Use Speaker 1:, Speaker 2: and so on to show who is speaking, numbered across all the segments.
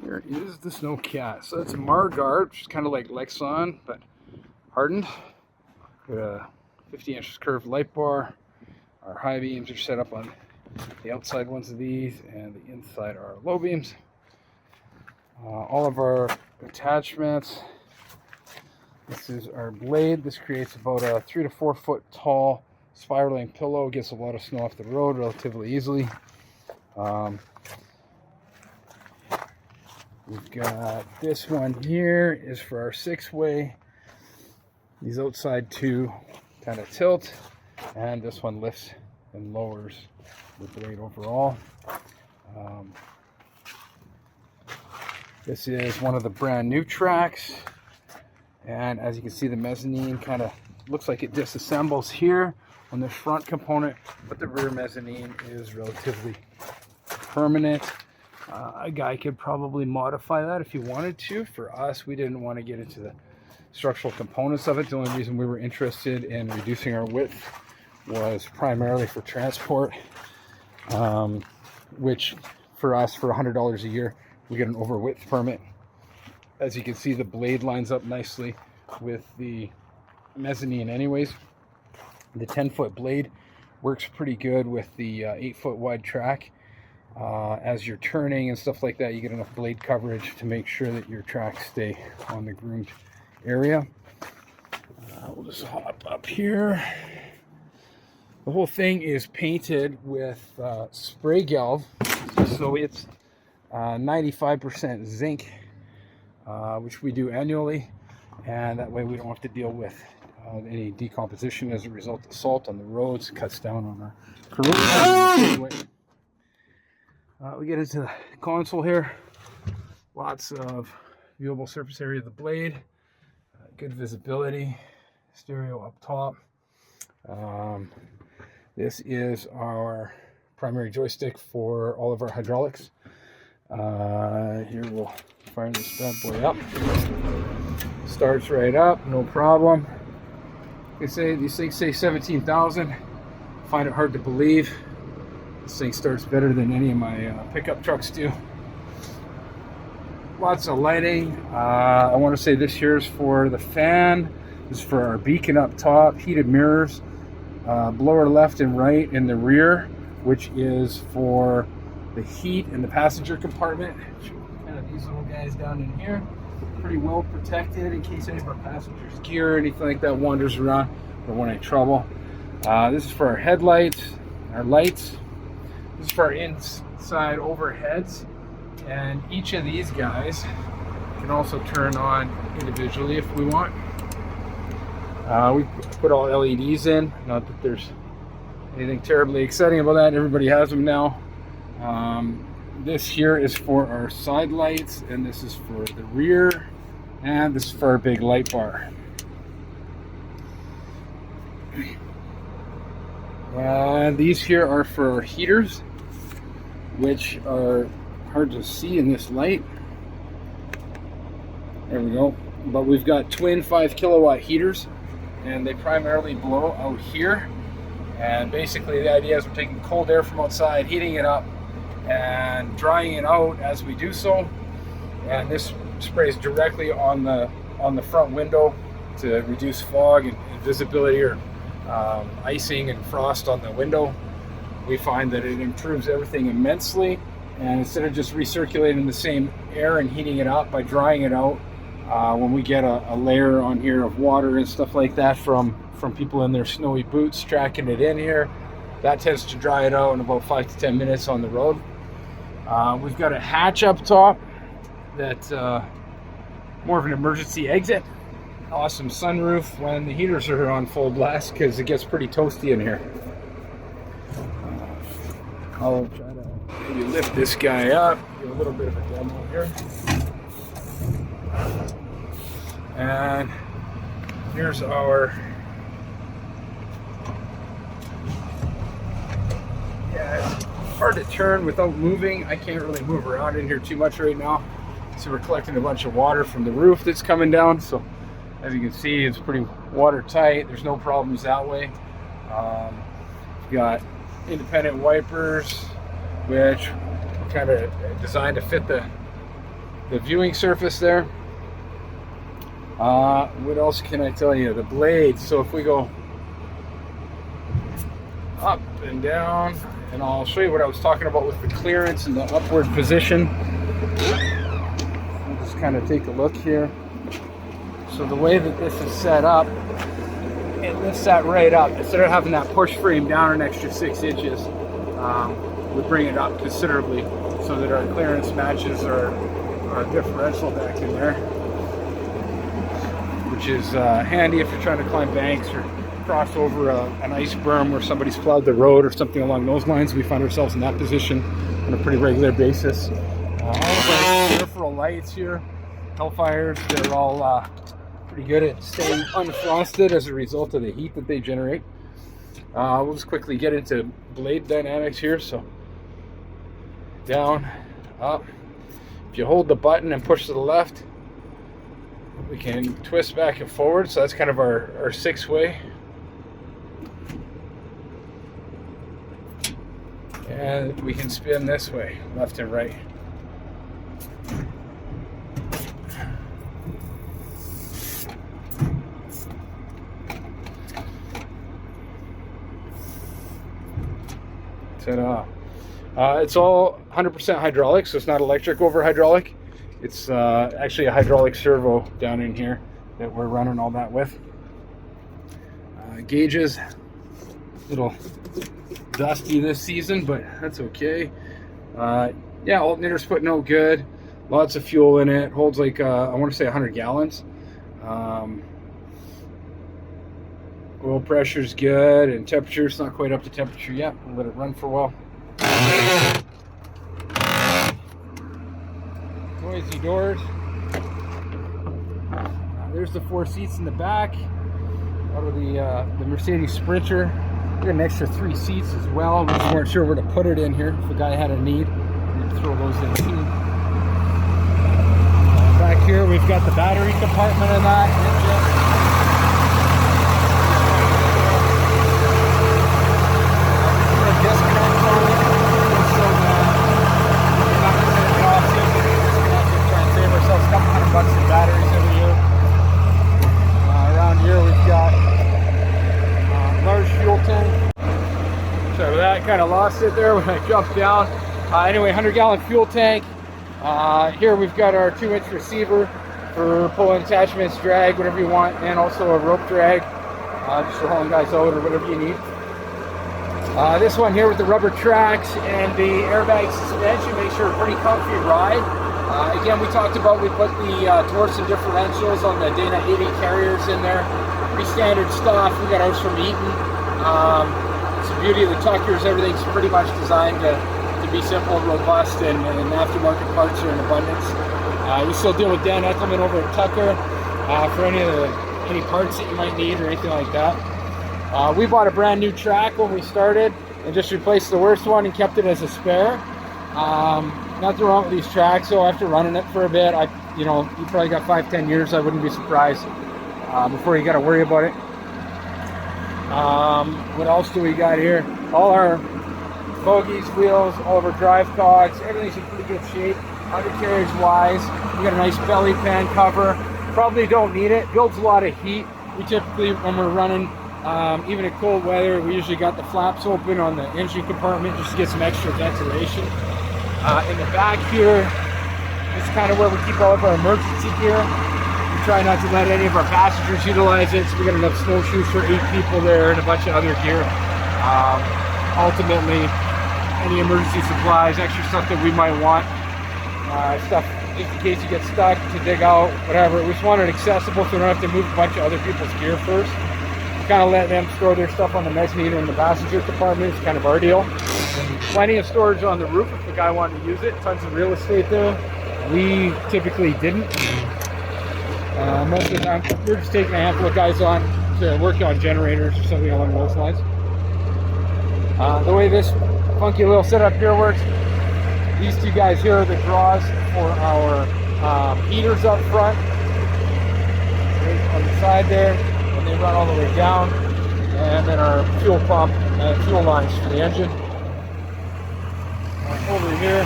Speaker 1: Here is the Snowcat. So it's a Margard, which is kind of like Lexon, but hardened. With a 50 inches curved light bar. Our high beams are set up on the outside ones of these, and the inside are low beams. All of our attachments. This is our blade. This creates about a 3 to 4 foot tall spiraling pillow. Gets a lot of snow off the road relatively easily. We've got this one here is for our 6-way. These outside two kind of tilt, and this one lifts and lowers the blade overall. This is one of the brand new tracks, and as you can see, the mezzanine kind of looks like it disassembles here on the front component, but the rear mezzanine is relatively permanent. A guy could probably modify that if he wanted to. For us, we didn't want to get into the structural components of it. The only reason we were interested in reducing our width was primarily for transport, which for us, for $100 a year, we get an over width permit. As you can see, the blade lines up nicely with the mezzanine anyways. The 10-foot blade works pretty good with the 8-foot wide track. As you're turning and stuff like that, you get enough blade coverage to make sure that your tracks stay on the groomed area. We'll just hop up here. The whole thing is painted with spray galv, so it's 95% zinc, which we do annually, and that way we don't have to deal with any decomposition as a result of salt on the roads. Cuts down on our corrosion. We get into the console here. Lots of viewable surface area of the blade, good visibility, stereo up top. This is our primary joystick for all of our hydraulics. Here we'll fire this bad boy up. Starts right up, no problem. These things say 17,000. Find it hard to believe. This thing starts better than any of my pickup trucks do. Lots of lighting. I want to say this here is for the fan. This is for our beacon up top. Heated mirrors. Blower left and right in the rear, which is for the heat in the passenger compartment. Kind of these little guys down in here. Pretty well protected in case any of our passengers' gear or anything like that wanders around or want any trouble. This is for our headlights, our lights. This is for our inside overheads, and each of these guys can also turn on individually if we want. We put all LEDs in, not that there's anything terribly exciting about that. Everybody has them now. This here is for our side lights, and this is for the rear, and this is for our big light bar. These here are for our heaters, which are hard to see in this light. There we go. But we've got twin 5 kilowatt heaters, and they primarily blow out here. And basically the idea is we're taking cold air from outside, heating it up, and drying it out as we do so. And this sprays directly on the front window to reduce fog and visibility or icing and frost on the window. We find that it improves everything immensely, and instead of just recirculating the same air and heating it up by drying it out, when we get a layer on here of water and stuff like that from people in their snowy boots tracking it in here, that tends to dry it out in about 5 to 10 minutes on the road. We've got a hatch up top that's more of an emergency exit. Awesome sunroof when the heaters are on full blast because it gets pretty toasty in here. I'll try to maybe lift this guy up, do a little bit of a demo here. And here's our, it's hard to turn without moving. I can't really move around in here too much right now. So we're collecting a bunch of water from the roof that's coming down. So as you can see, it's pretty watertight. There's no problems that way. We've got independent wipers, which are kind of designed to fit the the viewing surface there. What else can I tell you? The blades. So if we go up and down, and I'll show you what I was talking about with the clearance and the upward position. We'll just kind of take a look here. So the way that this is set up, it lifts that right up. Instead of having that push frame down an extra 6 inches, we bring it up considerably so that our clearance matches our differential deck in there, which is handy if you're trying to climb banks or cross over an ice berm where somebody's plowed the road or something along those lines. We find ourselves in that position on a pretty regular basis. All of our peripheral lights here, Hellfires, they're all pretty good at staying unfrosted as a result of the heat that they generate. We'll just quickly get into blade dynamics here. So down, up. If you hold the button and push to the left, we can twist back and forward. So that's kind of our 6-way. And we can spin this way, left and right. Ta-da. It's all 100% hydraulic, so it's not electric over hydraulic. It's actually a hydraulic servo down in here that we're running all that with. Gauges, little dusty this season, but that's okay. Yeah, alternator's putting out good. Lots of fuel in it. Holds like I want to say 100 gallons. Oil pressure's good, and temperature's not quite up to temperature yet. We'll let it run for a while. Noisy doors. There's the 4 seats in the back out of the Mercedes Sprinter. We got an extra 3 seats as well. We just weren't sure where to put it in here. If the guy had a need, we'd throw those in too. Back here, we've got the battery compartment in that engine. Disconnect on it, so we're not going to set it off season. Just try and save ourselves a couple $100 in batteries every year. Around here, we've got large fuel tank. So that kind of lost it there when I jumped down. Anyway, 100-gallon fuel tank. Here we've got our 2-inch receiver for pulling attachments, drag, whatever you want, and also a rope drag, just for hauling guys out or whatever you need. This one here with the rubber tracks and the airbag suspension makes for a pretty comfy ride. Again, we talked about, we put the Torsen differentials on the Dana 80 carriers in there. Pretty standard stuff. We got ours from Eaton. It's the beauty of the Tuckers. Everything's pretty much designed to be simple and robust, and aftermarket parts are in abundance. We still deal with Dan Eckelman over at Tucker for any parts that you might need or anything like that. We bought a brand new track when we started and just replaced the worst one and kept it as a spare. Nothing wrong with these tracks, so after running it for a bit, you probably got 5-10 years. I wouldn't be surprised before you got to worry about it. What else do we got here? All our bogies, wheels, all of our drive cogs, everything's in pretty good shape. Undercarriage wise, we got a nice belly pan cover. Probably don't need it. Builds a lot of heat. We typically, when we're running, even in cold weather, we usually got the flaps open on the engine compartment just to get some extra ventilation. In the back here, this is kind of where we keep all of our emergency gear. We try not to let any of our passengers utilize it, so we got enough snowshoes for 8 people there and a bunch of other gear. Ultimately, any emergency supplies, extra stuff that we might want, stuff just in case you get stuck, to dig out, whatever. We just want it accessible so we don't have to move a bunch of other people's gear first. Kind of let them store their stuff on the mezzanine or in the passenger compartment. It's kind of our deal. And plenty of storage on the roof if the guy wanted to use it. Tons of real estate there. We typically didn't. Most of the time, we're just taking a handful of guys on to work on generators or something along those lines. The way this funky little setup here works, these 2 guys here are the draws for our heaters up front, right on the side there. They run all the way down, and then our fuel pump and fuel lines for the engine. Over here,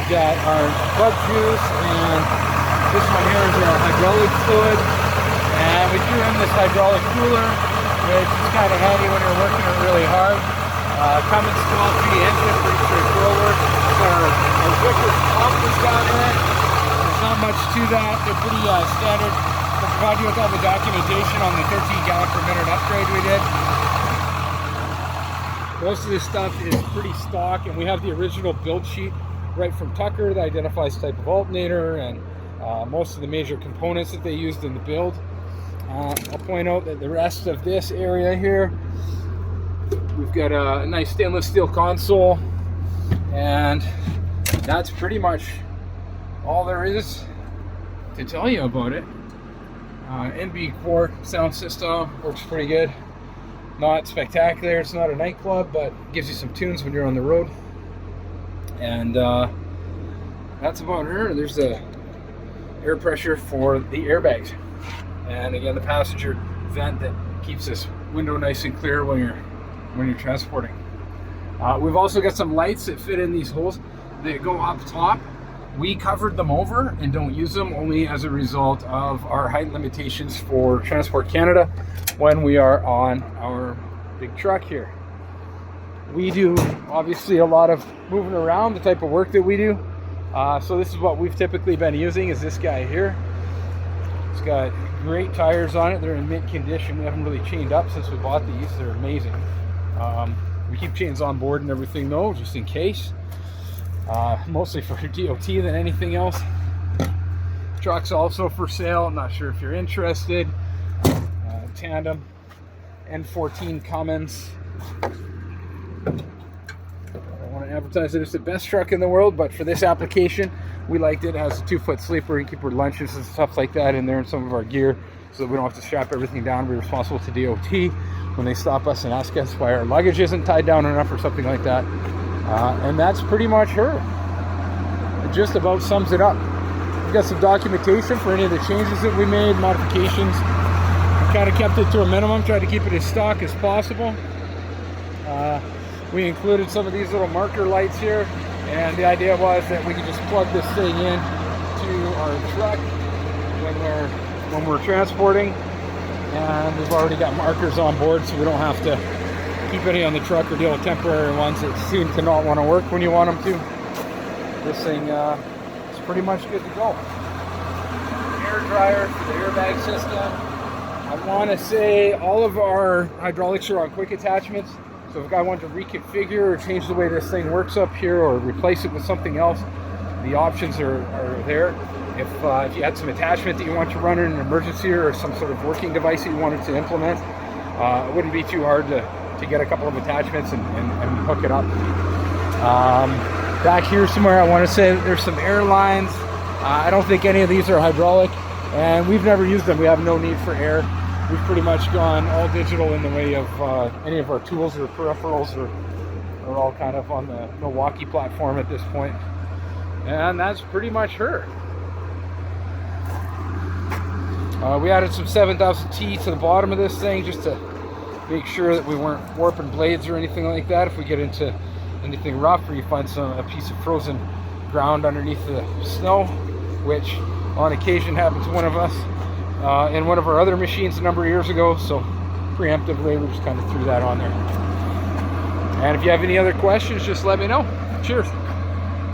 Speaker 1: We got our bug juice, and this one here is our hydraulic fluid. And we threw in this hydraulic cooler, which is kind of handy when you're working it really hard. Cummins 12-3 engine, pretty straightforward. Our Vickers pump is down there. There's not much to that. They're pretty standard. We'll provide you with all the documentation on the 13 gallon per minute upgrade we did. Most of this stuff is pretty stock, and we have the original build sheet right from Tucker that identifies type of alternator and most of the major components that they used in the build. I'll point out that the rest of this area here, we've got a nice stainless steel console, and that's pretty much all there is to tell you about it. NB core sound system works pretty good. Not spectacular, it's not a nightclub, but gives you some tunes when you're on the road. And that's about her. There's the air pressure for the airbags, and again the passenger vent that keeps this window nice and clear when you're transporting. We've also got some lights that fit in these holes that go up top. We covered them over and don't use them, only as a result of our height limitations for Transport Canada when we are on our big truck here. We do obviously a lot of moving around, the type of work that we do. So this is what we've typically been using, is this guy here. It's got great tires on it. They're in mint condition. We haven't really chained up since we bought these. They're amazing. We keep chains on board and everything though, just in case. Mostly for DOT than anything else. Truck's also for sale. I'm not sure if you're interested. Tandem N14 Cummins. I don't want to advertise it as the best truck in the world, but for this application we liked it. It has a 2-foot sleeper. You can keep our lunches and stuff like that in there, and some of our gear, so that we don't have to strap everything down. We're responsible to DOT when they stop us and ask us why our luggage isn't tied down enough or something like that. And that's pretty much her. It just about sums it up. We've got some documentation for any of the changes that we made, modifications. We kind of kept it to a minimum, tried to keep it as stock as possible. We included some of these little marker lights here, and the idea was that we could just plug this thing in to our truck when we're transporting, and we've already got markers on board, so we don't have to keep any on the truck or deal with temporary ones that seem to not want to work when you want them to. This thing is pretty much good to go. Air dryer for the airbag system. I want to say all of our hydraulics are on quick attachments, so if I want to reconfigure or change the way this thing works up here or replace it with something else, the options are there. If you had some attachment that you want to run in an emergency or some sort of working device that you wanted to implement, it wouldn't be too hard to get a couple of attachments and hook it up. Back here somewhere, I want to say that there's some air lines. I don't think any of these are hydraulic, and we've never used them. We have no need for air. We've pretty much gone all digital in the way of any of our tools or peripherals are all kind of on the Milwaukee platform at this point. And that's pretty much her. We added some 7000T to the bottom of this thing just to make sure that we weren't warping blades or anything like that if we get into anything rough or you find a piece of frozen ground underneath the snow, which on occasion happened to one of us in one of our other machines a number of years ago. So preemptively we just kind of threw that on there. And if you have any other questions, just let me know. Cheers.